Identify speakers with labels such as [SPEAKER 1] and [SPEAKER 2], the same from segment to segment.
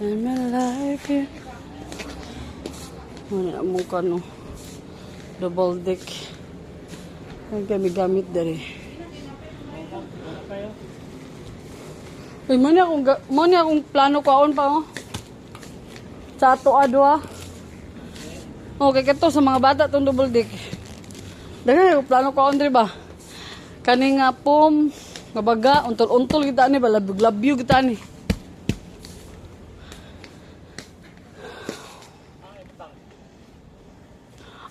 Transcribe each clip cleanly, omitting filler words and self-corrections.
[SPEAKER 1] And my life here. Ano mo ka no? Double deck. Ang gamit dari. Uy, mo niya akong plano kaon pa oh. Sa ato adwa. Okay, kato sa mga bata tong double deck. Daghan yung plano kaon diri ba? Kani nga pom, gabaga, untol-untol kita ni, balabyo kita ni.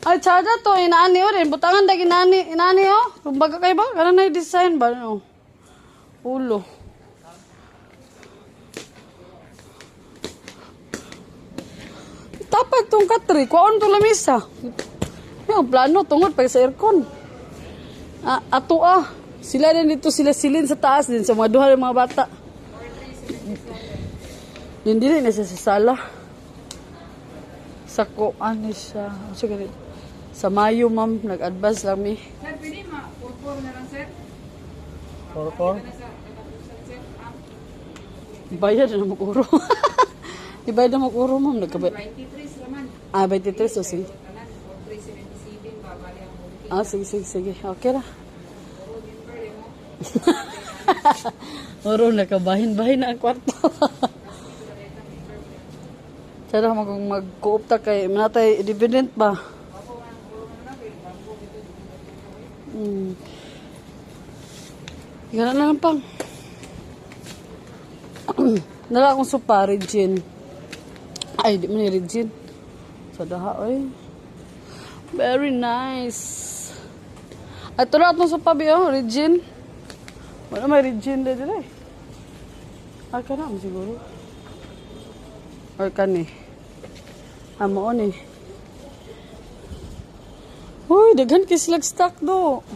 [SPEAKER 1] Ay, charger to, inaani o rin. Butangan dahil inaani o. Kumbaga kayo ba? Ganun na yung design ba? No? Ulo. Tapag tong katri. Kuwaon to lamisa. Yung plano, tungod pa sa aircon. Ato Sila din dito, sila silin sa taas din. Sa mga duha ng mga bata. Hindi rin na sa sala. Sa kuan siya. Sige, sa Mayo, ma'am, nag-advance lang mi.
[SPEAKER 2] Sir, pwede ma-4-4 na lang, sir?
[SPEAKER 1] 4-4? Bayad na mag-uro. Ibayad na mag-uro, ma'am.
[SPEAKER 2] 23 naman.
[SPEAKER 1] 23, so sige.
[SPEAKER 2] 377, babali ang booking.
[SPEAKER 1] Sige. Okay na. Uro, nakabahin-bahin na ang kwarto. Sana mag-coop ta kay manatay dividend ba? Gana na lang pang. Nala akong supa, Regine. Ay, di man ni Regine. Sa daha, oy. Very nice. Ay, ito na itong supa, biyo, Regine. Wala may Regine na dito eh. Ay, ka na, siguro. Or ka ni. Amo ni. Uy, daghan kislag stock do.